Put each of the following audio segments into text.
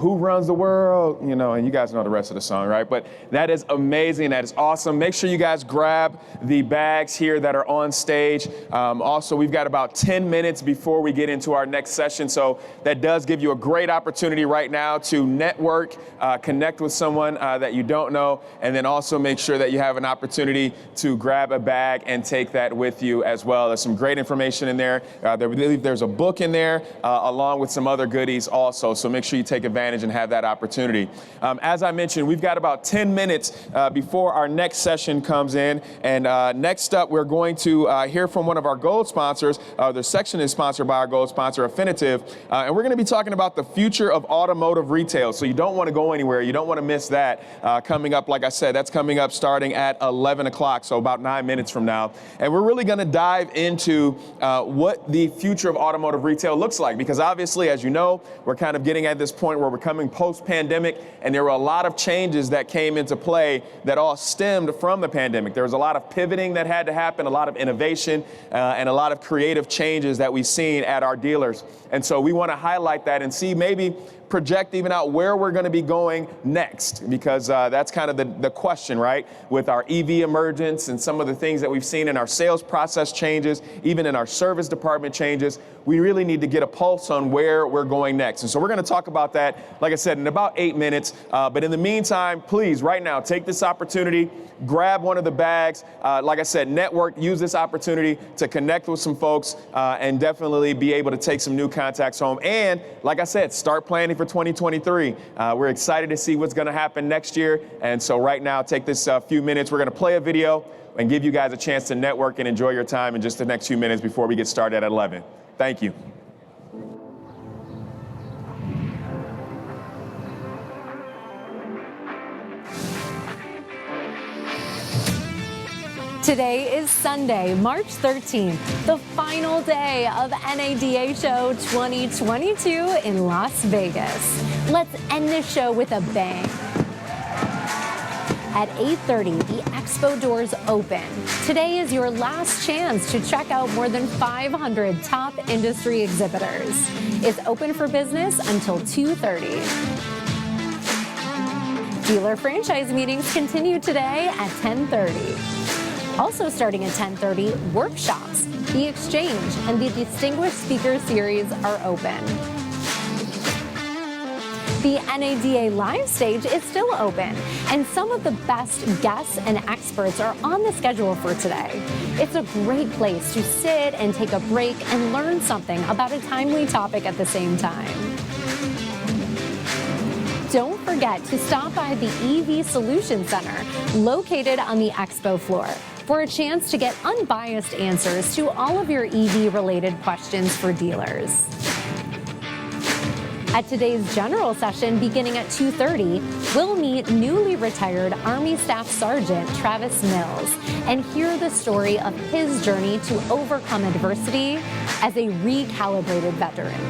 Who runs the world? You know, and you guys know the rest of the song, right? But that is amazing. That is awesome. Make sure you guys grab the bags here that are on stage. Also, we've got about 10 minutes before we get into our next session. So that does give you a great opportunity right now to network, connect with someone that you don't know, and then also make sure that you have an opportunity to grab a bag and take that with you as well. There's some great information in there. I believe there's a book in there along with some other goodies also. So make sure you take advantage and have that opportunity. As I mentioned, we've got about 10 minutes before our next session comes in. And next up, we're going to hear from one of our gold sponsors. The section is sponsored by our gold sponsor, Automotive. And we're going to be talking about the future of automotive retail. So you don't want to go anywhere. You don't want to miss that coming up. Like I said, that's coming up starting at 11 o'clock, so about 9 minutes from now. And we're really going to dive into what the future of automotive retail looks like. Because obviously, as you know, we're kind of getting at this point where we're coming post-pandemic, and there were a lot of changes that came into play that all stemmed from the pandemic. There was a lot of pivoting that had to happen, a lot of innovation, and a lot of creative changes that we've seen at our dealers. And so we want to highlight that and see maybe project even out where we're going to be going next, because that's kind of the question, right? With our EV emergence and some of the things that we've seen in our sales process changes, even in our service department changes, we really need to get a pulse on where we're going next. And so we're going to talk about that, like I said, in about 8 minutes. But in the meantime, please, right now, take this opportunity, grab one of the bags. Like I said, network, use this opportunity to connect with some folks and definitely be able to take some new contacts home. And like I said, start planning for 2023. We're excited to see what's going to happen next year. And so right now, take this few minutes. We're going to play a video and give you guys a chance to network and enjoy your time in just the next few minutes before we get started at 11. Thank you. Today is Sunday, March 13th, the final day of NADA Show 2022 in Las Vegas. Let's end this show with a bang. At 8:30, the expo doors open. Today is your last chance to check out more than 500 top industry exhibitors. It's open for business until 2:30. Dealer franchise meetings continue today at 10:30. Also starting at 10:30, workshops, the exchange, and the Distinguished Speaker Series are open. The NADA live stage is still open, and some of the best guests and experts are on the schedule for today. It's a great place to sit and take a break and learn something about a timely topic at the same time. Don't forget to stop by the EV Solution Center, located on the expo floor, for a chance to get unbiased answers to all of your EV-related questions for dealers. At today's general session, beginning at 2:30, we'll meet newly retired Army Staff Sergeant Travis Mills and hear the story of his journey to overcome adversity as a recalibrated veteran.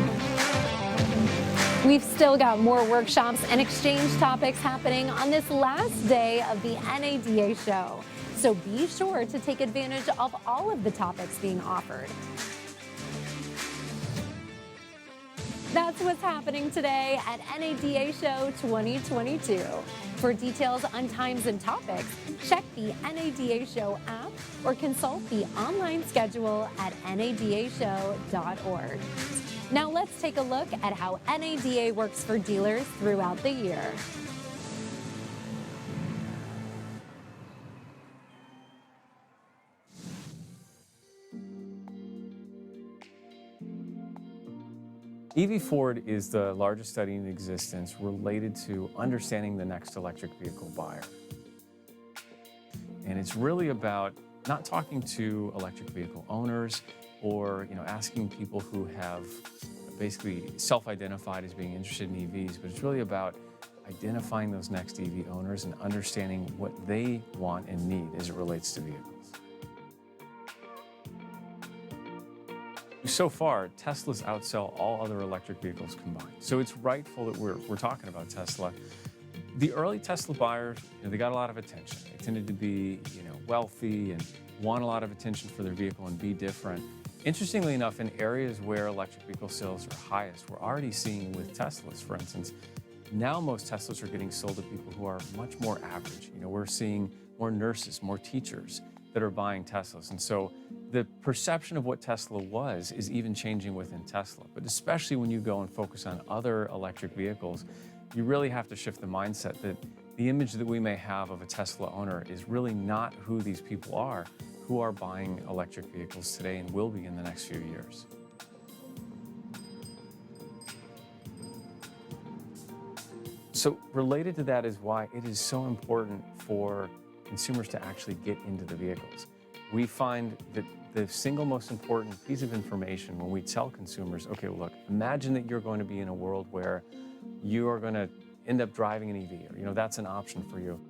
We've still got more workshops and exchange topics happening on this last day of the NADA show, so be sure to take advantage of all of the topics being offered. That's what's happening today at NADA Show 2022. For details on times and topics, check the NADA Show app or consult the online schedule at nadashow.org. Now let's take a look at how NADA works for dealers throughout the year. EV Forward is the largest study in existence related to understanding the next electric vehicle buyer. And it's really about not talking to electric vehicle owners or asking people who have basically self-identified as being interested in EVs, but it's really about identifying those next EV owners and understanding what they want and need as it relates to vehicles. So far, Teslas outsell all other electric vehicles combined. So it's rightful that we're talking about Tesla. The early Tesla buyers, they got a lot of attention. They tended to be, wealthy and want a lot of attention for their vehicle and be different. Interestingly enough, in areas where electric vehicle sales are highest, we're already seeing with Teslas, for instance, Now most Teslas are getting sold to people who are much more average. We're seeing more nurses, more teachers that are buying Teslas. And so the perception of what Tesla was is even changing within Tesla. But especially when you go and focus on other electric vehicles, you really have to shift the mindset that the image that we may have of a Tesla owner is really not who these people are who are buying electric vehicles today and will be in the next few years. So related to that is why it is so important for consumers to actually get into the vehicles. We find that the single most important piece of information when we tell consumers, okay, look, imagine that you're going to be in a world where you are going to end up driving an EV, or that's an option for you.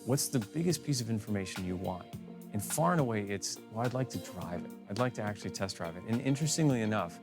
What's the biggest piece of information you want? And far and away, it's, well, I'd like to drive it. I'd like to actually test drive it. And interestingly enough,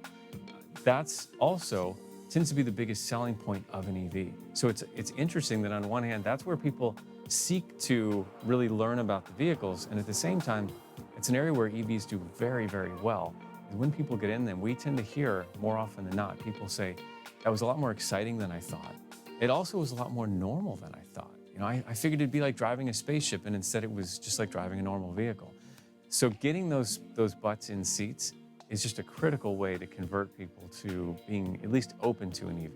that's also tends to be the biggest selling point of an EV. So it's interesting that on one hand, that's where people seek to really learn about the vehicles. And at the same time, it's an area where EVs do very, very well. And when people get in them, we tend to hear more often than not, people say, that was a lot more exciting than I thought. It also was a lot more normal than I thought. I figured it'd be like driving a spaceship, and instead it was just like driving a normal vehicle. So getting those butts in seats is just a critical way to convert people to being at least open to an EV.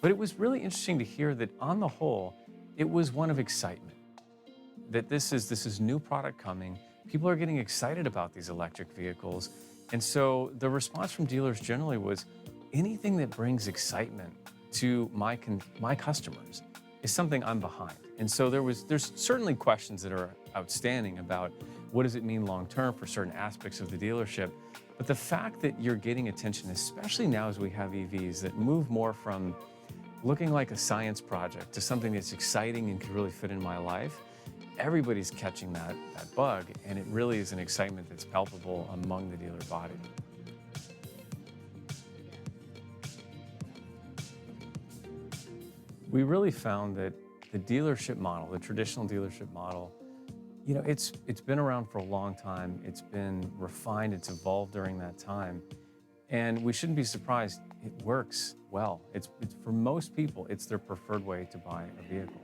But it was really interesting to hear that on the whole, it was one of excitement. That this is new product coming. People are getting excited about these electric vehicles. And so the response from dealers generally was, anything that brings excitement to my customers is something I'm behind. And so there's certainly questions that are outstanding about what does it mean long-term for certain aspects of the dealership. But the fact that you're getting attention, especially now as we have EVs that move more from looking like a science project to something that's exciting and could really fit in my life, everybody's catching that bug, and it really is an excitement that's palpable among the dealer body. We really found that the dealership model, the traditional dealership model, it's been around for a long time. It's been refined, it's evolved during that time. And we shouldn't be surprised, it works well. It's for most people, it's their preferred way to buy a vehicle.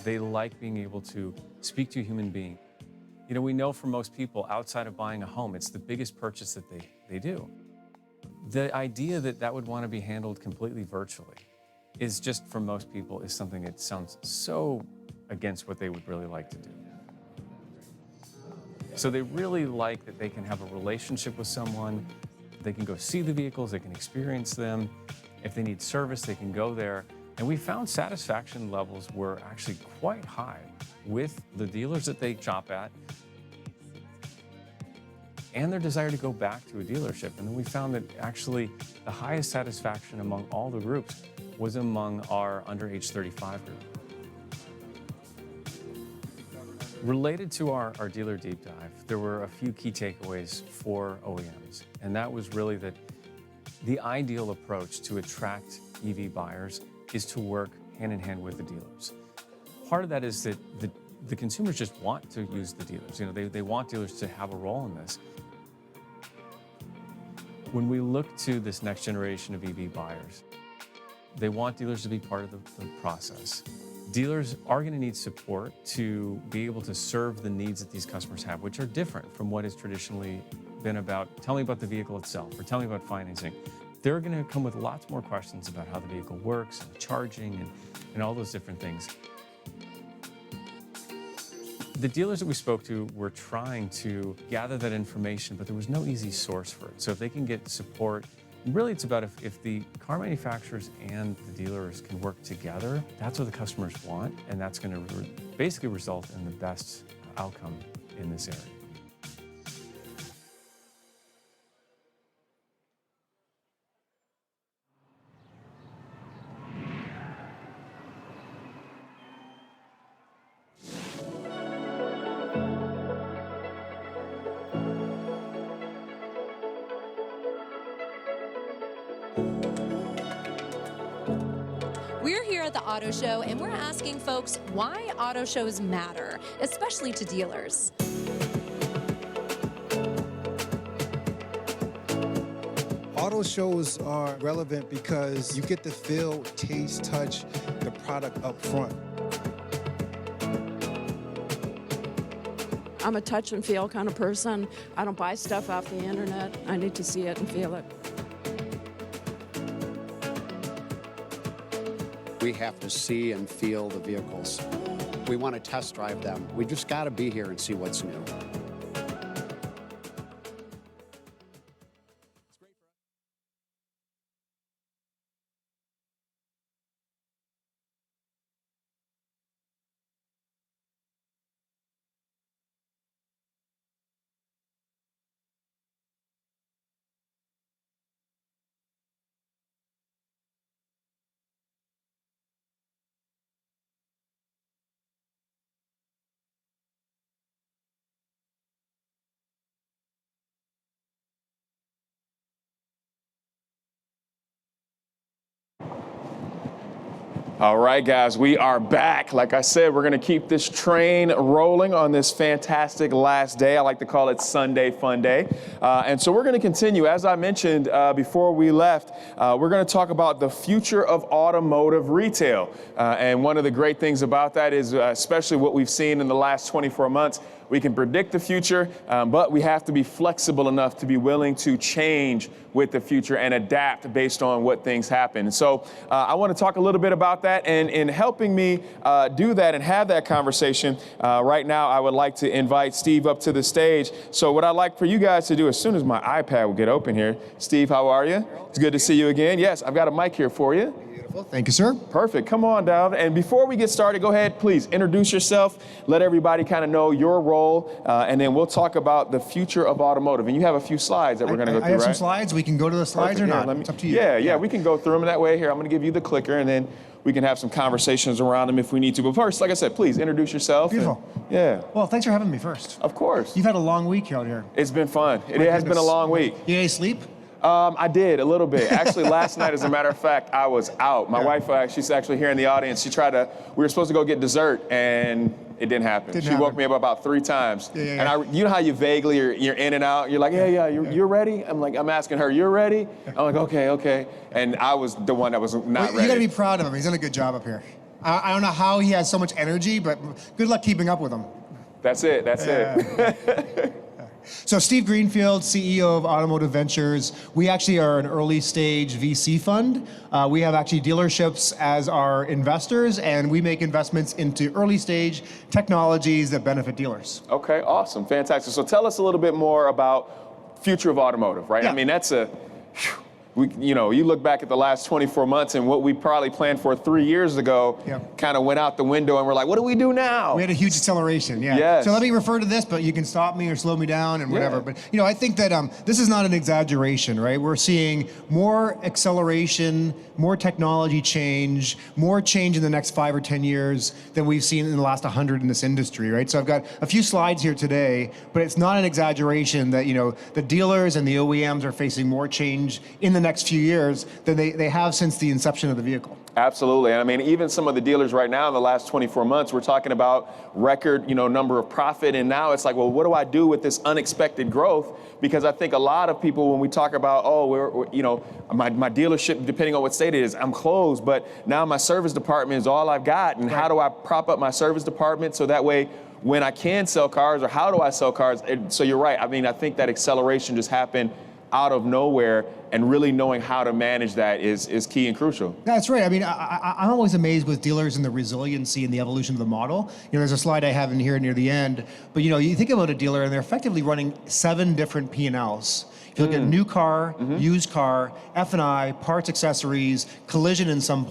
They like being able to speak to a human being. We know for most people, outside of buying a home, it's the biggest purchase that they do. The idea that would want to be handled completely virtually is just, for most people, is something that sounds so against what they would really like to do. So they really like that they can have a relationship with someone, they can go see the vehicles, they can experience them. If they need service, they can go there. And we found satisfaction levels were actually quite high with the dealers that they shop at and their desire to go back to a dealership. And then we found that actually the highest satisfaction among all the groups was among our under age 35 group. Related to our dealer deep dive, there were a few key takeaways for OEMs. And that was really that the ideal approach to attract EV buyers is to work hand in hand with the dealers. Part of that is that the consumers just want to use the dealers. They want dealers to have a role in this. When we look to this next generation of EV buyers, they want dealers to be part of the process. Dealers are going to need support to be able to serve the needs that these customers have, which are different from what has traditionally been about, tell me about the vehicle itself, or tell me about financing. They're going to come with lots more questions about how the vehicle works and charging and all those different things. The dealers that we spoke to were trying to gather that information, but there was no easy source for it. So if they can get support, really it's about if the car manufacturers and the dealers can work together, that's what the customers want, and that's going to basically result in the best outcome in this area. We're here at the auto show, and we're asking folks why auto shows matter, especially to dealers. Auto shows are relevant because you get to feel, taste, touch the product up front. I'm a touch and feel kind of person. I don't buy stuff off the internet. I need to see it and feel it. We have to see and feel the vehicles. We want to test drive them. We just got to be here and see what's new. All right, guys, we are back. Like I said, we're going to keep this train rolling on this fantastic last day. I like to call it Sunday Fun Day. And so we're going to continue. As I mentioned before we left, we're going to talk about the future of automotive retail. And one of the great things about that is especially what we've seen in the last 24 months. We can predict the future, but we have to be flexible enough to be willing to change with the future and adapt based on what things happen. So I want to talk a little bit about that, and in helping me do that and have that conversation, right now I would like to invite Steve up to the stage. So what I'd like for you guys to do, as soon as my iPad will get open here, Steve, how are you? It's good to see you again. Yes, I've got a mic here for you. Beautiful. Thank you, sir. Perfect. Come on down. And before we get started, go ahead, please introduce yourself. Let everybody kind of know your role, and then we'll talk about the future of automotive. And you have a few slides that we're going to go through, I have right? some slides. We can go to the slides Perfect. or not. Yeah, It's up to you. Yeah, we can go through them that way. Here, I'm going to give you the clicker, and then we can have some conversations around them if we need to. But first, like I said, please introduce yourself. Beautiful. Yeah. Well, thanks for having me first. Of course. You've had a long week out here. It's been fun. It has been a long week. You ate sleep? I did a little bit. Actually, last night, as a matter of fact, I was out. My wife, she's actually here in the audience. We were supposed to go get dessert, and it didn't happen. She woke me up about 3 times. And you know how you vaguely, you're in and out. You're like, you're ready? I'm asking her, you're ready? I'm like, okay. And I was the one that was not ready. You got to be proud of him. He's done a good job up here. I don't know how he has so much energy, but good luck keeping up with him. That's it. So Steve Greenfield, CEO of Automotive Ventures. We actually are an early stage VC fund. We have actually dealerships as our investors, and we make investments into early stage technologies that benefit dealers. Okay, awesome, fantastic. So tell us a little bit more about future of automotive, right? Yeah. I mean, that's you look back at the last 24 months and what we probably planned for 3 years ago kind of went out the window, and we're like, what do we do now? We had a huge acceleration, Yes. So let me refer to this, but you can stop me or slow me down and whatever. But I think that this is not an exaggeration, right? We're seeing more acceleration, more technology change, more change in the next 5 or 10 years than we've seen in the last 100 in this industry, right? So I've got a few slides here today, but it's not an exaggeration that the dealers and the OEMs are facing more change in the next few years than they have since the inception of the vehicle. Absolutely. And I mean, even some of the dealers right now in the last 24 months, we're talking about record, number of profit. And now it's like, well, what do I do with this unexpected growth? Because I think a lot of people, when we talk about, my dealership, depending on what state it is, I'm closed, but now my service department is all I've got. And how do I prop up my service department so that way when I can sell cars, or how do I sell cars? So you're right. I mean, I think that acceleration just happened out of nowhere, and really knowing how to manage that is key and crucial. That's right. I mean, I'm always amazed with dealers and the resiliency and the evolution of the model. There's a slide I have in here near the end, but you think about a dealer and they're effectively running 7 different P&Ls. If you look at new car, used car, F&I, parts, accessories, collision in some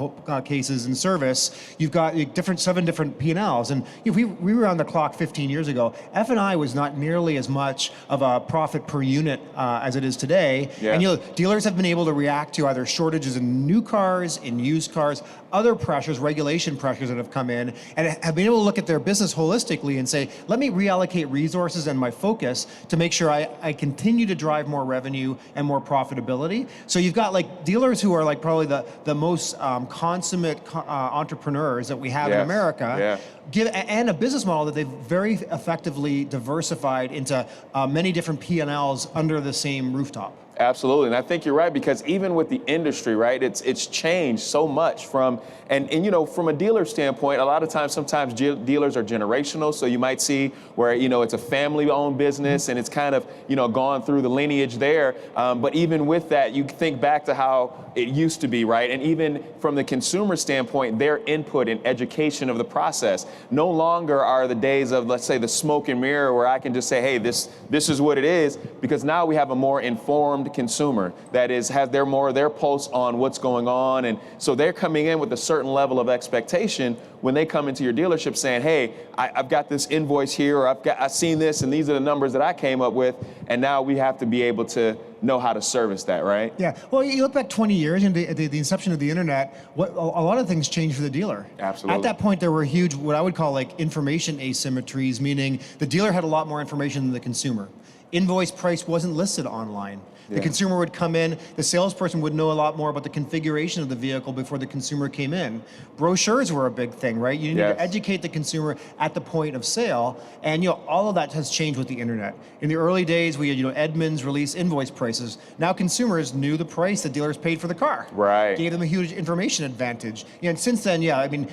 cases, and service, you've got 7 different P&Ls. And if we were on the clock 15 years ago, F&I was not nearly as much of a profit per unit as it is today. Yeah. And dealers have been able to react to either shortages in new cars, in used cars, other pressures, regulation pressures that have come in, and have been able to look at their business holistically and say, let me reallocate resources and my focus to make sure I continue to drive more revenue and more profitability. So you've got dealers who are probably the most consummate entrepreneurs that we have in America, and a business model that they've very effectively diversified into many different P&Ls under the same rooftop. Absolutely, and I think you're right, because even with the industry, right, it's changed so much from, and from a dealer standpoint, a lot of times, sometimes dealers are generational, so you might see where, it's a family-owned business and it's kind of, gone through the lineage there, but even with that, you think back to how it used to be, right, and even from the consumer standpoint, their input and education of the process. No longer are the days of, let's say, the smoke and mirror where I can just say, hey, this is what it is, because now we have a more informed consumer that has their pulse on what's going on, and so they're coming in with a certain level of expectation when they come into your dealership saying, hey, I've got this invoice here, or I've seen this, and these are the numbers that I came up with, and now we have to be able to know how to service that, right? Yeah. Well, you look back 20 years into the inception of the internet, a lot of things changed for the dealer. Absolutely. At that point, there were huge, what I would call like information asymmetries, meaning the dealer had a lot more information than the consumer. Invoice price wasn't listed online. The consumer would come in, the salesperson would know a lot more about the configuration of the vehicle before the consumer came in. Brochures were a big thing, right? You need to educate the consumer at the point of sale, and all of that has changed with the internet. In the early days, we had Edmunds release invoice prices. Now consumers knew the price the dealers paid for the car. Right. Gave them a huge information advantage. And since then,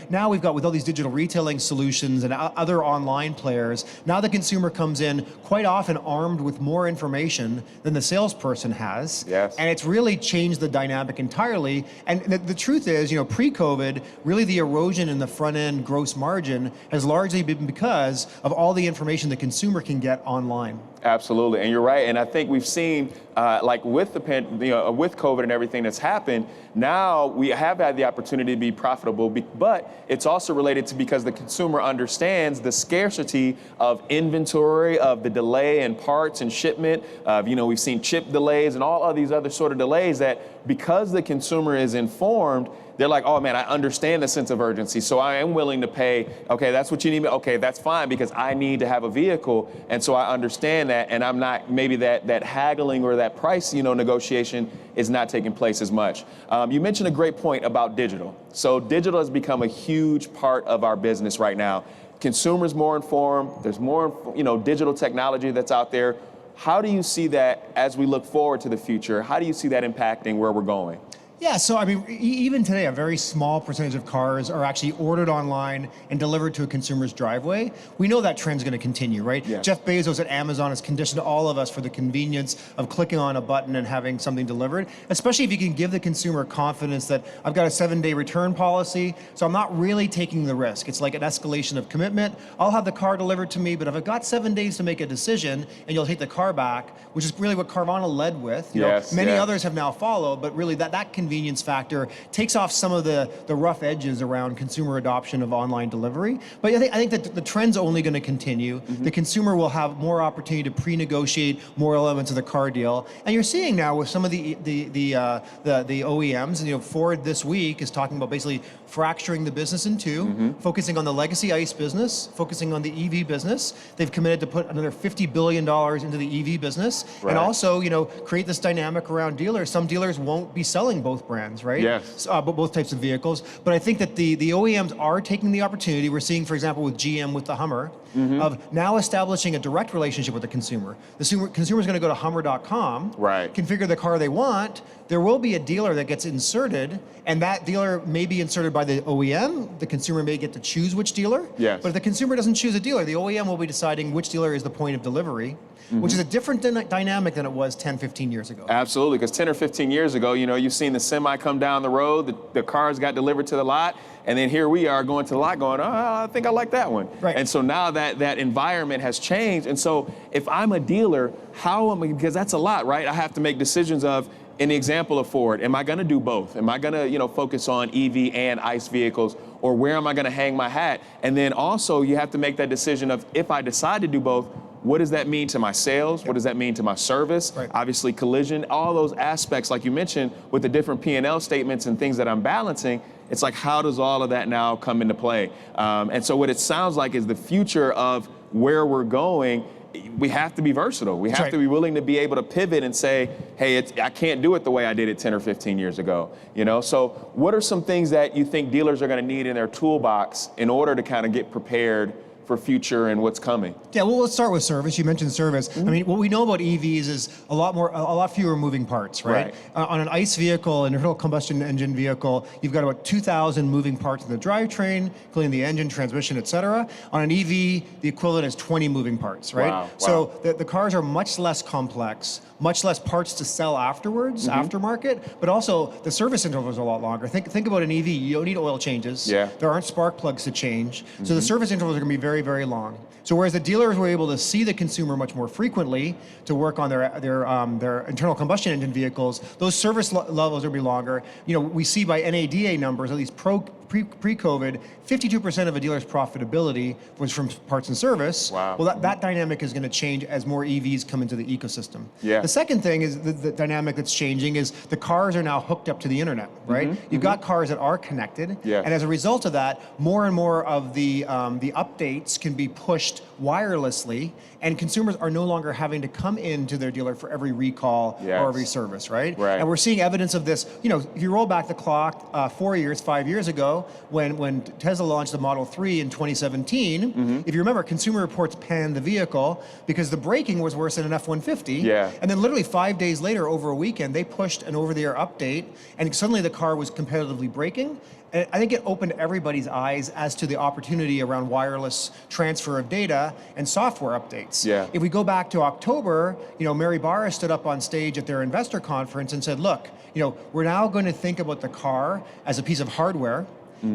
now we've got, with all these digital retailing solutions and other online players, now the consumer comes in quite often armed with more information than the salesperson has. Yes. And it's really changed the dynamic entirely. And the truth is, pre-COVID, really the erosion in the front end gross margin has largely been because of all the information the consumer can get online. Absolutely, and you're right. And I think we've seen, like with with COVID and everything that's happened, now we have had the opportunity to be profitable, but it's also related to because the consumer understands the scarcity of inventory, of the delay in parts and shipment. We've seen chip delays and all of these other sort of delays that because the consumer is informed, they're like, oh man, I understand the sense of urgency, so I am willing to pay. Okay, that's what you need. Okay, that's fine, because I need to have a vehicle, and so I understand that, and I'm not, maybe that haggling or that price, negotiation is not taking place as much. You mentioned a great point about digital. So digital has become a huge part of our business right now. Consumers more informed. There's more, digital technology that's out there. How do you see that as we look forward to the future? How do you see that impacting where we're going? Yeah, so even today, a very small percentage of cars are actually ordered online and delivered to a consumer's driveway. We know that trend's going to continue, right? Yeah. Jeff Bezos at Amazon has conditioned all of us for the convenience of clicking on a button and having something delivered, especially if you can give the consumer confidence that I've got a 7-day return policy, so I'm not really taking the risk. It's like an escalation of commitment. I'll have the car delivered to me, but if I've got 7 days to make a decision and you'll take the car back, which is really what Carvana led with. Many others have now followed, but really that convenience factor takes off some of the rough edges around consumer adoption of online delivery. But I think that the trend's only going to continue. Mm-hmm. The consumer will have more opportunity to pre-negotiate more elements of the car deal. And you're seeing now with some of the OEMs, Ford this week is talking about basically fracturing the business in two, focusing on the legacy ICE business, focusing on the EV business. They've committed to put another $50 billion into the EV business, and also, create this dynamic around dealers. Some dealers won't be selling both brands, right? Yes. But both types of vehicles. But I think that the OEMs are taking the opportunity. We're seeing, for example, with GM with the Hummer, of now establishing a direct relationship with the consumer. The consumer's going to go to Hummer.com, configure the car they want. There will be a dealer that gets inserted, and that dealer may be inserted by the OEM. The consumer may get to choose which dealer. Yes. But if the consumer doesn't choose a dealer, the OEM will be deciding which dealer is the point of delivery, which is a different dynamic than it was 10, 15 years ago. Absolutely, because 10 or 15 years ago, you've seen the semi come down the road, the cars got delivered to the lot, and then here we are going to the lot going, oh, I think I like that one. Right. And so now that environment has changed, and so if I'm a dealer, because that's a lot, right? I have to make decisions of, in the example of Ford, am I going to do both? Am I going to, focus on EV and ICE vehicles, or where am I going to hang my hat? And then also you have to make that decision of, if I decide to do both, what does that mean to my sales? What does that mean to my service? Right. Obviously collision, all those aspects, like you mentioned, with the different P&L statements and things that I'm balancing, it's like, how does all of that now come into play? And so what it sounds like is the future of where we're going. We have to be versatile. We have to be willing to be able to pivot and say, hey, I can't do it the way I did it 10 or 15 years ago. So what are some things that you think dealers are going to need in their toolbox in order to kind of get prepared future and what's coming? Yeah, well, let's start with service. You mentioned service. I mean, what we know about EVs is a lot fewer moving parts, right? On an ICE vehicle, an internal combustion engine vehicle, you've got about 2,000 moving parts in the drivetrain, including the engine, transmission, et cetera. On an EV, the equivalent is 20 moving parts, right? Wow. So the cars are much less complex, much less parts to sell afterwards, aftermarket, but also the service interval is a lot longer. Think about an EV. You don't need oil changes. Yeah. There aren't spark plugs to change. So the service intervals are going to be very, very long. So whereas the dealers were able to see the consumer much more frequently to work on their internal combustion engine vehicles, those service levels will be longer. You know, we see by NADA numbers, at least pre-COVID, 52% of a dealer's profitability was from parts and service. Wow. Well, that dynamic is going to change as more EVs come into the ecosystem. Yeah. The second thing is the dynamic that's changing is the cars are now hooked up to the internet, right? You've got cars that are connected, Yeah. and as a result of that, more and more of the updates can be pushed wirelessly, and consumers are no longer having to come into their dealer for every recall Yes. or every service, right? Right. And we're seeing evidence of this. You know, if you roll back the clock 5 years ago, when Tesla launched the Model 3 in 2017, if you remember, Consumer Reports panned the vehicle because the braking was worse than an F-150. Yeah. And then literally 5 days later, over a weekend, they pushed an over-the-air update, and suddenly the car was competitively braking. And I think it opened everybody's eyes as to the opportunity around wireless transfer of data and software updates. Yeah. If we go back to October, you know, Mary Barra stood up on stage at their investor conference and said, look, you know, we're now going to think about the car as a piece of hardware.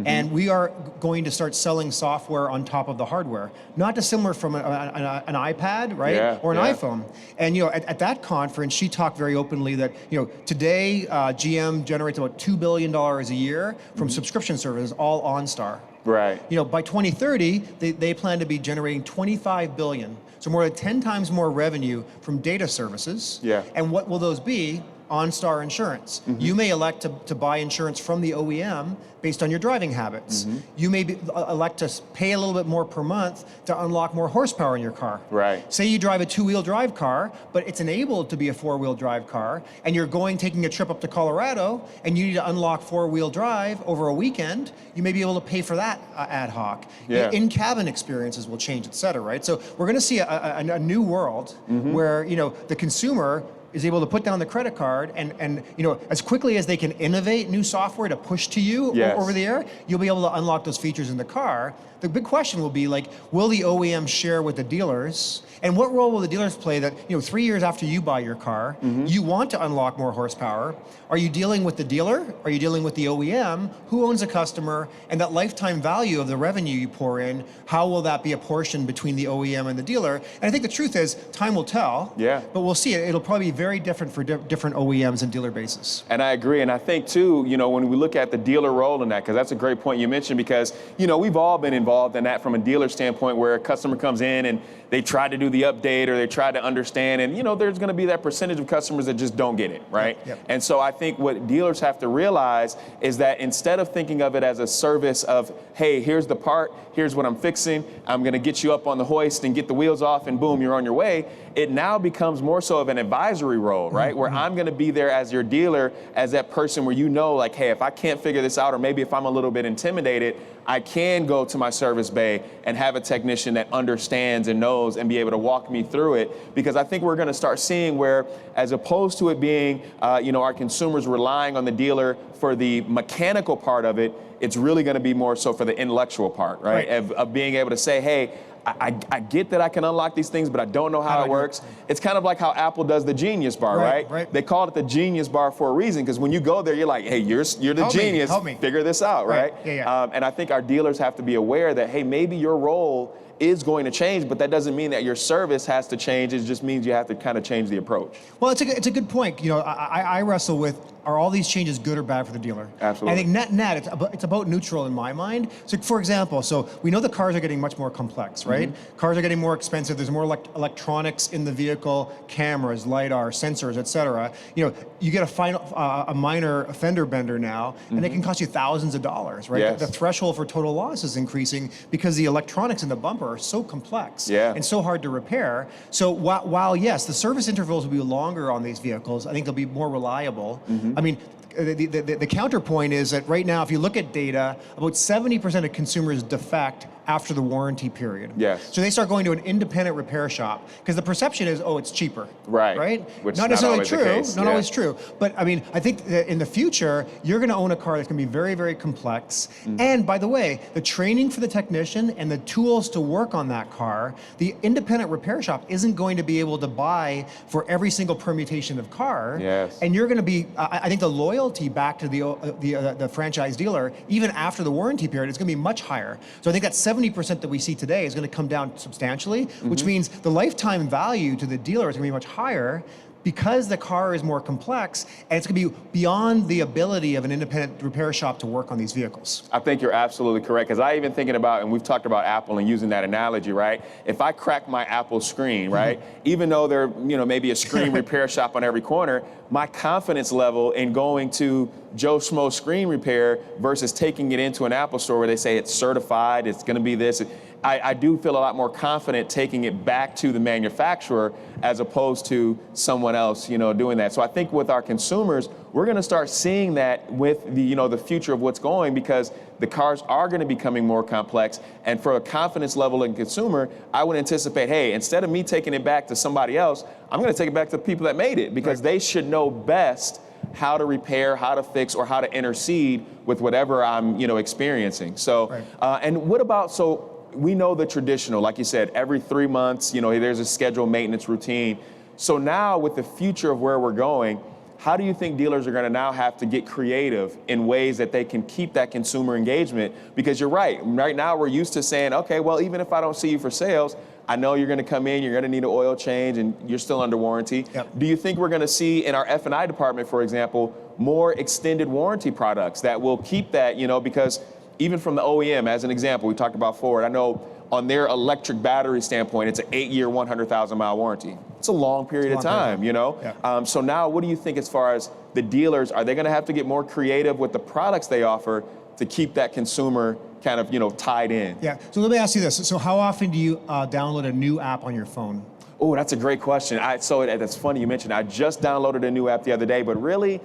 And we are going to start selling software on top of the hardware, not dissimilar from an iPad, right, Yeah, or an yeah. iPhone. And you know, at that conference, she talked very openly that you know today GM generates about $2 billion a year from subscription services, all OnStar. Right. You know, by 2030, they plan to be generating 25 billion, so more than 10 times more revenue from data services. Yeah. And what will those be? OnStar insurance. You may elect to buy insurance from the OEM based on your driving habits. You may elect to pay a little bit more per month to unlock more horsepower in your car. Right. Say you drive a two-wheel drive car, but it's enabled to be a four-wheel drive car, and you're taking a trip up to Colorado, and you need to unlock four-wheel drive over a weekend, you may be able to pay for that ad hoc. Yeah. In-cabin experiences will change, et cetera, right? So we're gonna see a new world where, you know, the consumer is able to put down the credit card and you know, as quickly as they can innovate new software to push to you Yes. over the air, you'll be able to unlock those features in the car. The big question will be like, will the OEM share with the dealers? And what role will the dealers play that, you know, 3 years after you buy your car, you want to unlock more horsepower? Are you dealing with the dealer? Are you dealing with the OEM? Who owns the customer? And that lifetime value of the revenue you pour in, how will that be apportioned between the OEM and the dealer? And I think the truth is, time will tell. Yeah. But we'll see it. It'll probably be very different for different OEMs and dealer bases. And I agree. And I think too, you know, when we look at the dealer role in that, because that's a great point you mentioned, because, you know, we've all been involved in that from a dealer standpoint where a customer comes in and they try to do the update or they try to understand. And, you know, there's going to be that percentage of customers that just don't get it, right? Yep. And so I think what dealers have to realize is that instead of thinking of it as a service of, hey, here's the part, here's what I'm fixing, I'm going to get you up on the hoist and get the wheels off and boom, you're on your way. It now becomes more so of an advisory role, right? Where I'm going to be there as your dealer, as that person where you know, like, hey, if I can't figure this out, or maybe if I'm a little bit intimidated, I can go to my service bay and have a technician that understands and knows and be able to walk me through it. Because I think we're going to start seeing where, as opposed to it being, you know, our consumers relying on the dealer for the mechanical part of it, it's really going to be more so for the intellectual part, right? Of being able to say, hey, I get that I can unlock these things, but I don't know how it works. It's kind of like how Apple does the Genius Bar, right? They call it the Genius Bar for a reason, because when you go there, you're like, hey, you're the genius. Help me. Figure this out, right? Yeah. And I think our dealers have to be aware that, hey, maybe your role is going to change, but that doesn't mean that your service has to change. It just means you have to kind of change the approach. Well, it's a good point. You know, I wrestle with, are all these changes good or bad for the dealer? Absolutely. I think net, it's about neutral in my mind. So for example, so we know the cars are getting much more complex, right? Cars are getting more expensive. There's more electronics in the vehicle, cameras, LiDAR, sensors, et cetera. You know, you get a minor fender bender now, and it can cost you thousands of dollars, right? Yes. The threshold for total loss is increasing because the electronics in the bumper are so complex and so hard to repair. So while yes, the service intervals will be longer on these vehicles, I think they'll be more reliable. I mean, the counterpoint is that right now, if you look at data, about 70% of consumers defect after the warranty period. Yes. So they start going to an independent repair shop because the perception is, oh, it's cheaper. Right. Right? Which not is not necessarily always the true. case. Not Yeah. always true. But I mean, I think that in the future, you're going to own a car that's going to be very, very complex. And by the way, the training for the technician and the tools to work on that car, the independent repair shop isn't going to be able to buy for every single permutation of car. Yes. And you're going to be, I think the loyalty back to the franchise dealer, even after the warranty period, is going to be much higher. So I think that 70% that we see today is going to come down substantially, which means the lifetime value to the dealer is going to be much higher because the car is more complex, and it's going to be beyond the ability of an independent repair shop to work on these vehicles. I think you're absolutely correct, because I even thinking about, and we've talked about Apple and using that analogy, right? If I crack my Apple screen, right, even though there, maybe a screen repair shop on every corner, my confidence level in going to Joe Schmo screen repair versus taking it into an Apple store where they say it's certified, it's going to be this. I do feel a lot more confident taking it back to the manufacturer as opposed to someone else, doing that. So I think with our consumers, we're going to start seeing that with the future of what's going, because the cars are going to be becoming more complex. And for a confidence level in consumer, I would anticipate, hey, instead of me taking it back to somebody else, I'm going to take it back to the people that made it, because they should know best how to repair, how to fix, or how to intercede with whatever I'm, experiencing. So, and what about, so we know the traditional, like you said, every 3 months, there's a scheduled maintenance routine. So now with the future of where we're going, how do you think dealers are going to now have to get creative in ways that they can keep that consumer engagement? Because you're right. Right now we're used to saying, okay, well, even if I don't see you for sales, I know you're going to come in, you're going to need an oil change, and you're still under warranty. Yep. Do you think we're going to see in our F&I department, for example, more extended warranty products that will keep that, because even from the OEM, as an example, we talked about Ford. I know on their electric battery standpoint, it's an 8-year, 100,000-mile warranty. It's a long period of time, Yeah. So now what do you think as far as the dealers? Are they going to have to get more creative with the products they offer to keep that consumer kind of, tied in? Yeah. So let me ask you this. So how often do you download a new app on your phone? Oh, that's a great question. So that's funny you mentioned. I just downloaded a new app the other day, but really,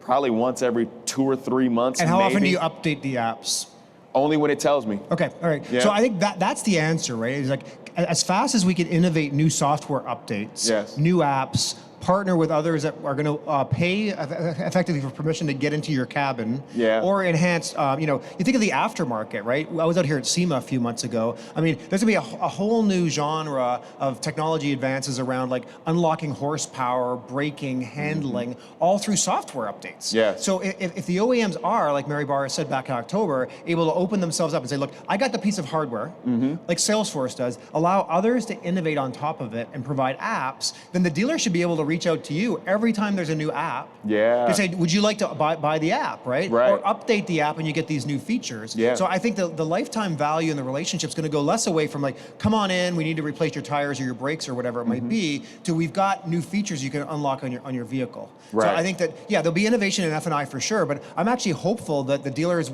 probably once every 2 or 3 months. And how maybe. often do you update the apps? Only when it tells me. Okay, all right. Yeah. So I think that's the answer, right? It's like as fast as we can innovate new software updates, Yes. new apps, partner with others that are going to pay effectively for permission to get into your cabin, Yeah. or enhance. You think of the aftermarket, right? I was out here at SEMA a few months ago. I mean, there's going to be a whole new genre of technology advances around like unlocking horsepower, braking, handling, all through software updates. Yes. So if the OEMs are, like Mary Barra said back in October, able to open themselves up and say, look, I got the piece of hardware, like Salesforce does, allow others to innovate on top of it and provide apps, then the dealer should be able to reach out to you every time there's a new app. Yeah. To say, would you like to buy the app, right? Right. Or update the app and you get these new features. Yeah. So I think the lifetime value in the relationship is going to go less away from like, come on in, we need to replace your tires or your brakes or whatever it might be, to we've got new features you can unlock on your vehicle. Right. So I think that, yeah, there'll be innovation in F&I for sure, but I'm actually hopeful that the dealers,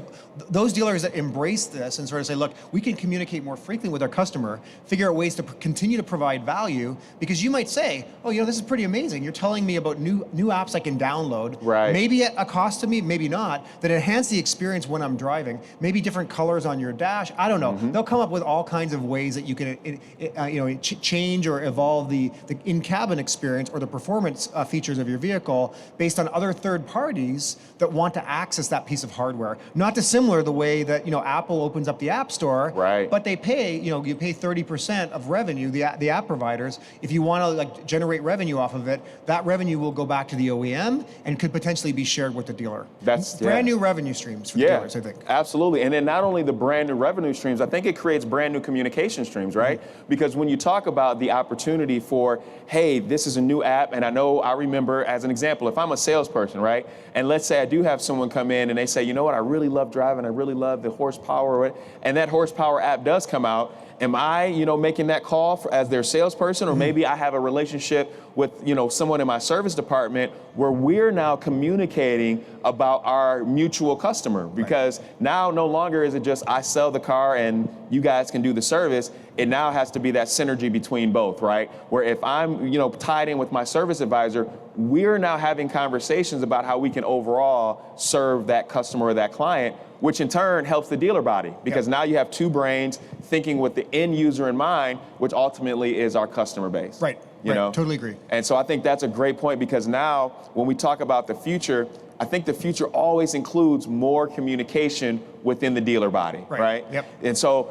those dealers that embrace this and sort of say, look, we can communicate more frequently with our customer, figure out ways to continue to provide value, because you might say, oh, this is pretty amazing. You're telling me about new apps I can download, Right. maybe at a cost to me, maybe not, that enhance the experience when I'm driving, maybe different colors on your dash, I don't know. They'll come up with all kinds of ways that you can change or evolve the in-cabin experience or the performance features of your vehicle based on other third parties that want to access that piece of hardware. Not dissimilar the way that Apple opens up the App Store, Right. but they pay, you pay 30% of revenue, the app providers. If you want to generate revenue off of it, that revenue will go back to the OEM and could potentially be shared with the dealer. That's brand new revenue streams for dealers, I think. Absolutely. And then not only the brand new revenue streams, I think it creates brand new communication streams, right? Because when you talk about the opportunity for, hey, this is a new app, and I remember as an example, if I'm a salesperson, right? And let's say I do have someone come in and they say, you know what, I really love driving, I really love the horsepower, and that horsepower app does come out. Am I, making that call as their salesperson, or maybe I have a relationship with, someone in my service department where we're now communicating about our mutual customer, because now no longer is it just I sell the car and you guys can do the service. It now has to be that synergy between both, right? Where if I'm, tied in with my service advisor, we're now having conversations about how we can overall serve that customer or that client, which in turn helps the dealer body, because now you have two brains thinking with the end user in mind, which ultimately is our customer base. Right. Totally agree. And so I think that's a great point, because now when we talk about the future, I think the future always includes more communication within the dealer body, right? Yep. And so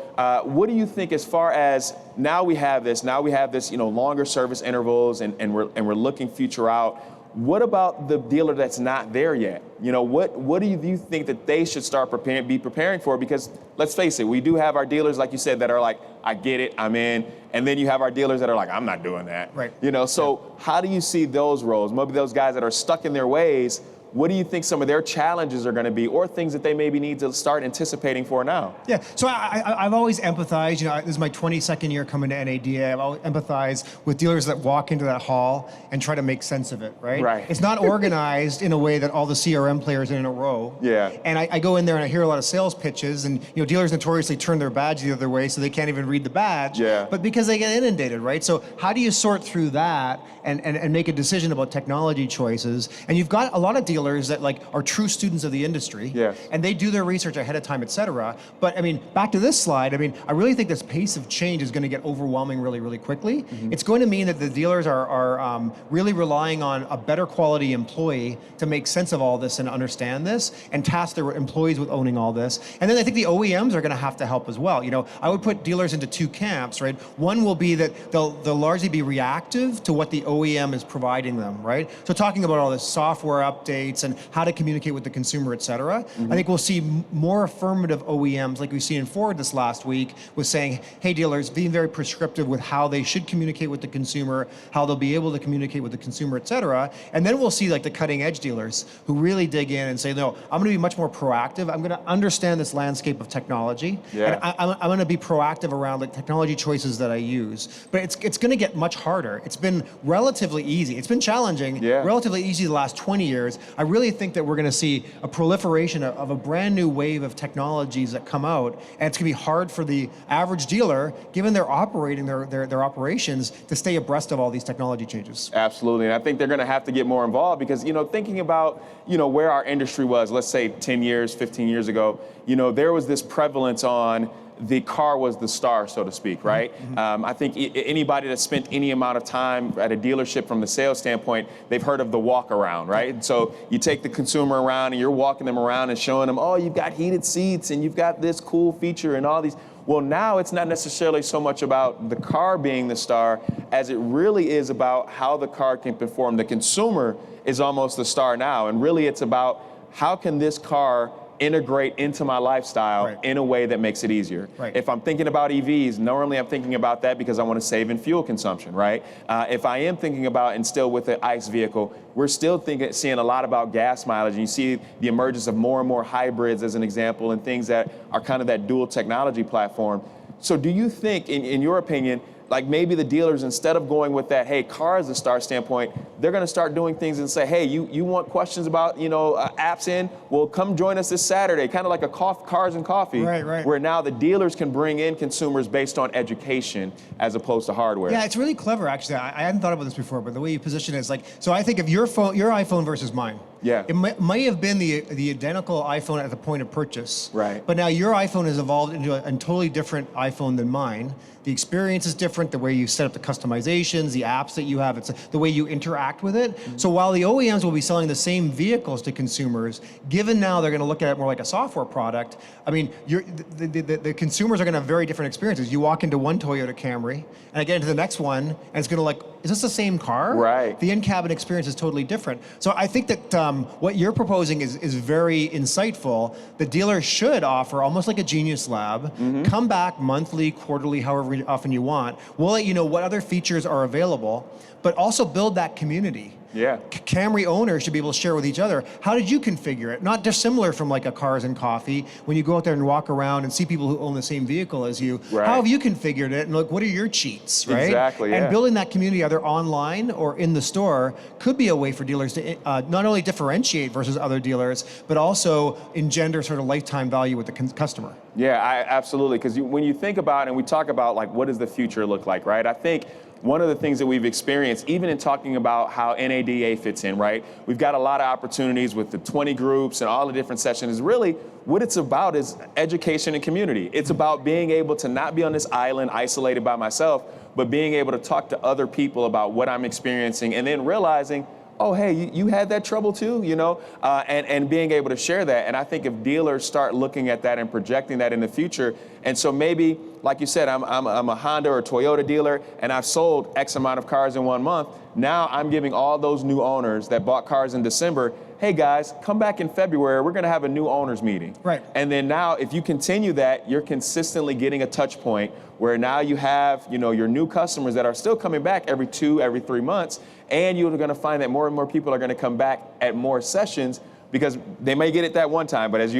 what do you think as far as now we have this, longer service intervals and we're looking future out. What about the dealer that's not there yet? What do you think that they should start be preparing for? Because let's face it, we do have our dealers, like you said, that are like, I get it, I'm in. And then you have our dealers that are like, I'm not doing that. Right. So how do you see those roles? Maybe those guys that are stuck in their ways, what do you think some of their challenges are going to be, or things that they maybe need to start anticipating for now? Yeah, so I've always empathized, this is my 22nd year coming to NADA, I've always empathized with dealers that walk into that hall and try to make sense of it, right? Right. It's not organized in a way that all the CRM players are in a row. Yeah. And I go in there and I hear a lot of sales pitches, and dealers notoriously turn their badge the other way so they can't even read the badge. Yeah. But because they get inundated, right? So how do you sort through that and make a decision about technology choices? And you've got a lot of dealers that are true students of the industry, yes, and they do their research ahead of time, et cetera. But back to this slide, I really think this pace of change is going to get overwhelming really, really quickly. Mm-hmm. It's going to mean that the dealers are really relying on a better quality employee to make sense of all this and understand this and task their employees with owning all this. And then I think the OEMs are going to have to help as well. I would put dealers into two camps, right? One will be that they'll largely be reactive to what the OEM is providing them, right? So talking about all this software updates and how to communicate with the consumer, et cetera. Mm-hmm. I think we'll see more affirmative OEMs, like we've seen in Ford this last week, with saying, hey, dealers, being very prescriptive with how they should communicate with the consumer, how they'll be able to communicate with the consumer, et cetera. And then we'll see the cutting edge dealers who really dig in and say, no, I'm gonna be much more proactive. I'm gonna understand this landscape of technology. Yeah. And I'm gonna be proactive around the technology choices that I use. But it's gonna get much harder. It's been relatively easy. It's been challenging, relatively easy the last 20 years. I really think that we're going to see a proliferation of a brand new wave of technologies that come out, and it's going to be hard for the average dealer, given they're operating their operations, to stay abreast of all these technology changes. Absolutely, and I think they're going to have to get more involved, because thinking about where our industry was, let's say 10 years, 15 years ago, there was this prevalence on the car was the star, so to speak, right? Mm-hmm. I think anybody that spent any amount of time at a dealership from the sales standpoint, they've heard of the walk around, right? And so you take the consumer around and you're walking them around and showing them, oh, you've got heated seats and you've got this cool feature and all these. Well, now it's not necessarily so much about the car being the star as it really is about how the car can perform. The consumer is almost the star now, and really it's about how can this car integrate into my lifestyle in a way that makes it easier. Right. If I'm thinking about EVs, normally I'm thinking about that because I want to save in fuel consumption, right? If I am thinking about, and still with an ICE vehicle, we're still seeing a lot about gas mileage, and you see the emergence of more and more hybrids as an example, and things that are kind of that dual technology platform. So do you think, in your opinion, maybe the dealers, instead of going with that, hey, car is the star standpoint, they're going to start doing things and say, hey, you want questions about, apps in? Well, come join us this Saturday, kind of like a Cars and Coffee, right. Where now the dealers can bring in consumers based on education as opposed to hardware. Yeah, it's really clever, actually. I hadn't thought about this before, but the way you position it is so I think of your iPhone versus mine. Yeah. It might have been the identical iPhone at the point of purchase. Right. But now your iPhone has evolved into a totally different iPhone than mine. The experience is different, the way you set up the customizations, the apps that you have, it's the way you interact with it. Mm-hmm. So while the OEMs will be selling the same vehicles to consumers, given now they're going to look at it more like a software product, the consumers are going to have very different experiences. You walk into one Toyota Camry, and I get into the next one, and it's going to is this the same car? Right. The in-cabin experience is totally different. So I think that what you're proposing is very insightful. The dealer should offer almost like a Genius Lab. Mm-hmm. Come back monthly, quarterly, however often you want. We'll let you know what other features are available, but also build that community. Yeah. Camry owners should be able to share with each other, how did you configure it? Not dissimilar from like a Cars and Coffee, when you go out there and walk around and see people who own the same vehicle as you, Right. how have you configured it? And look, what are your cheats, right? Exactly, yeah. And building that community either online or in the store could be a way for dealers to not only differentiate versus other dealers, but also engender sort of lifetime value with the customer. Yeah, absolutely. Because when you think about and we talk about like what does the future look like, right? I think one of the things that we've experienced, even in talking about how NADA fits in, right? We've got a lot of opportunities with the 20 groups and all the different sessions. Really, what it's about is education and community. It's about being able to not be on this island isolated by myself, but being able to talk to other people about what I'm experiencing and then realizing, oh, hey, you had that trouble too, you know, and being able to share that. And I think if dealers start looking at that and projecting that in the future, and so maybe, like you said, I'm a Honda or Toyota dealer, and I've sold X amount of cars in 1 month. Now I'm giving all those new owners that bought cars in December, hey guys, come back in February, we're gonna have a new owners meeting. Right. And then now, if you continue that, you're consistently getting a touch point where now you have, you know, your new customers that are still coming back every 3 months, and you're gonna find that more and more people are gonna come back at more sessions because they may get it that one time, but as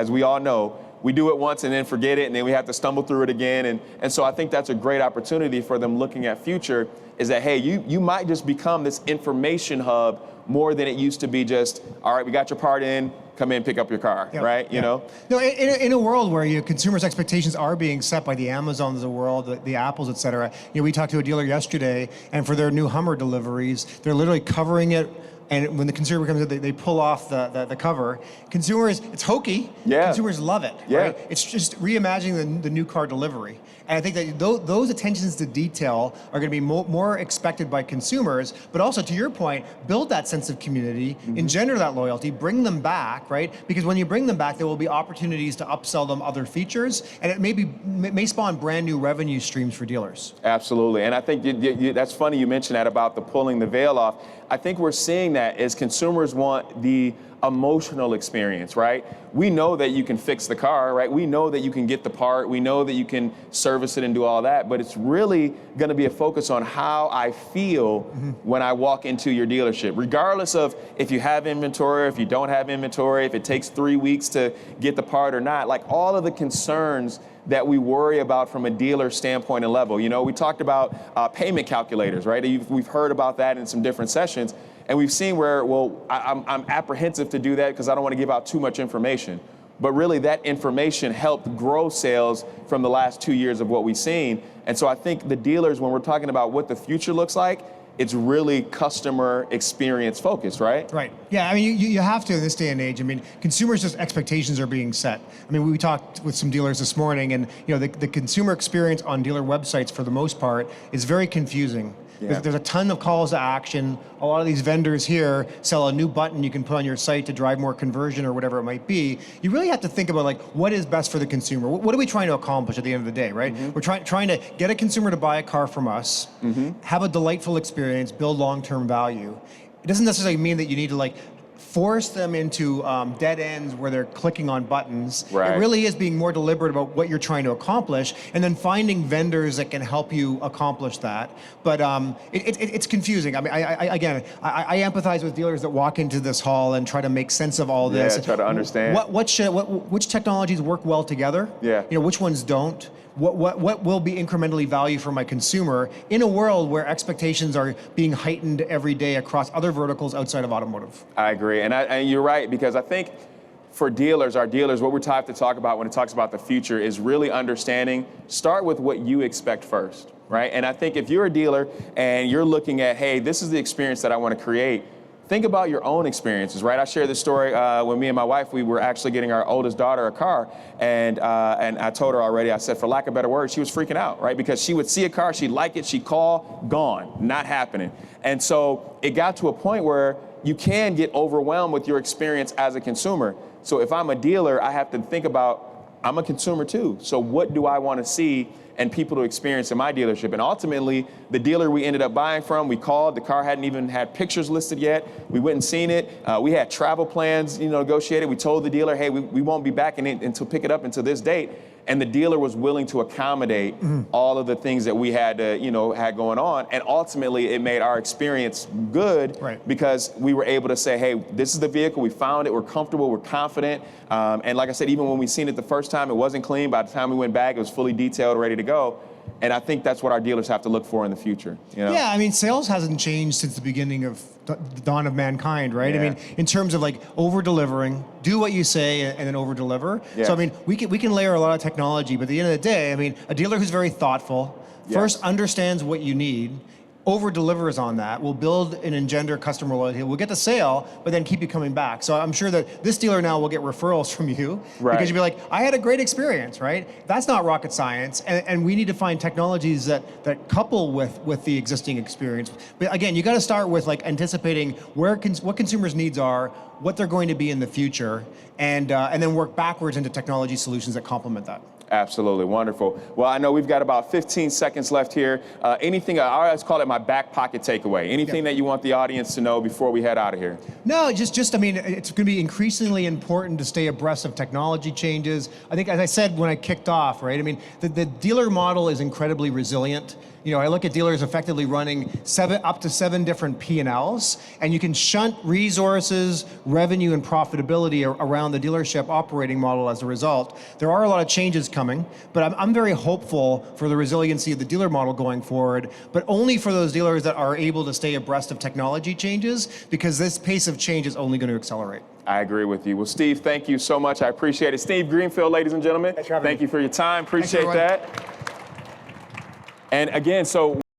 we all know, we do it once and then forget it, and then we have to stumble through it again. And so I think that's a great opportunity for them looking at future, is that, hey, you might just become this information hub more than it used to be just, all right, we got your part in, come in, pick up your car, Yep, right? You know? No, in a world where consumers' expectations are being set by the Amazons of the world, the Apples, et cetera. You know, we talked to a dealer yesterday, and for their new Hummer deliveries, they're literally covering it. And when the consumer comes in, they pull off the cover. Consumers, it's hokey. Yeah. Consumers love it, Yeah. right? It's just reimagining the new car delivery. And I think that those attentions to detail are going to be more expected by consumers, but also, to your point, build that sense of community, engender that loyalty, bring them back, right? Because when you bring them back, there will be opportunities to upsell them other features, and it may spawn brand new revenue streams for dealers. Absolutely, and I think that's funny you mentioned that about the pulling the veil off. I think we're seeing that as consumers want the emotional experience, right? We know that you can fix the car, right? We know that you can get the part. We know that you can service it and do all that, but it's really going to be a focus on how I feel when I walk into your dealership, regardless of if you have inventory, if you don't have inventory, if it takes 3 weeks to get the part or not, like all of the concerns that we worry about from a dealer standpoint and level. You know, we talked about payment calculators, right? We've heard about that in some different sessions. And we've seen where, well, I'm apprehensive to do that because I don't want to give out too much information. But really, that information helped grow sales from the last 2 years of what we've seen. And so I think the dealers, when we're talking about what the future looks like, it's really customer experience focused, right? Right. Yeah, I mean, you have to in this day and age. I mean, consumers' just expectations are being set. I mean, we talked with some dealers this morning, and you know, the consumer experience on dealer websites, for the most part, is very confusing. Yeah. There's a ton of calls to action. A lot of these vendors here sell a new button you can put on your site to drive more conversion or whatever it might be. You really have to think about like what is best for the consumer. What are we trying to accomplish at the end of the day, right? We're trying to get a consumer to buy a car from us, have a delightful experience, build long-term value. It doesn't necessarily mean that you need to like force them into dead ends where they're clicking on buttons. Right. It really is being more deliberate about what you're trying to accomplish, and then finding vendors that can help you accomplish that. But it's confusing. I mean, I empathize with dealers that walk into this hall and try to make sense of all this. Yeah, try to understand. Which technologies work well together? Yeah. You know, which ones don't? What will be incrementally value for my consumer in a world where expectations are being heightened every day across other verticals outside of automotive? I agree, and you're right, because I think for dealers, our dealers, what we're trying to talk about when it talks about the future is really understanding, start with what you expect first, right? And I think if you're a dealer and you're looking at, hey, this is the experience that I want to create, think about your own experiences, right? I shared this story when me and my wife, we were actually getting our oldest daughter a car, and I told her already, I said, for lack of better words, she was freaking out, right? Because she would see a car, she'd like it, she'd call, gone, not happening. And so it got to a point where you can get overwhelmed with your experience as a consumer. So if I'm a dealer, I have to think about, I'm a consumer too. So what do I want to see and people to experience in my dealership? And ultimately, the dealer we ended up buying from, we called, the car hadn't even had pictures listed yet. We went and seen it. We had travel plans, negotiated. We told the dealer, hey, we won't be back until pick it up until this date. and the dealer was willing to accommodate all of the things that we had to, had going on. And ultimately, it made our experience good because we were able to say, hey, this is the vehicle, we found it, we're comfortable, we're confident. And like I said, even when we seen it the first time, it wasn't clean. By the time we went back, it was fully detailed, ready to go. And I think that's what our dealers have to look for in the future. Yeah, I mean, sales hasn't changed since the beginning of the dawn of mankind, right? Yeah. I mean, in terms of like over-delivering, do what you say and then over-deliver. Yes. So I mean, we can layer a lot of technology, but at the end of the day, I mean, a dealer who's very thoughtful, first understands what you need, over-delivers on that, will build and engender customer loyalty, we'll get the sale, but then keep you coming back. So I'm sure that this dealer now will get referrals from you because you'll be like, I had a great experience, right? That's not rocket science, and we need to find technologies that couple with the existing experience. But again, you got to start with like anticipating what consumers' needs are, what they're going to be in the future, and then work backwards into technology solutions that complement that. Absolutely, wonderful. Well, I know we've got about 15 seconds left here. Anything, I always call it my back pocket takeaway. Anything that you want the audience to know before we head out of here? No, just I mean, it's going to be increasingly important to stay abreast of technology changes. I think, as I said when I kicked off, right? I mean, the dealer model is incredibly resilient. I look at dealers effectively running up to seven different P&Ls, and you can shunt resources, revenue, and profitability around the dealership operating model as a result. There are a lot of changes coming, but I'm very hopeful for the resiliency of the dealer model going forward, but only for those dealers that are able to stay abreast of technology changes, because this pace of change is only going to accelerate. I agree with you. Well, Steve, thank you so much. I appreciate it. Steve Greenfield, ladies and gentlemen, thank you for your time. Appreciate that. And again, so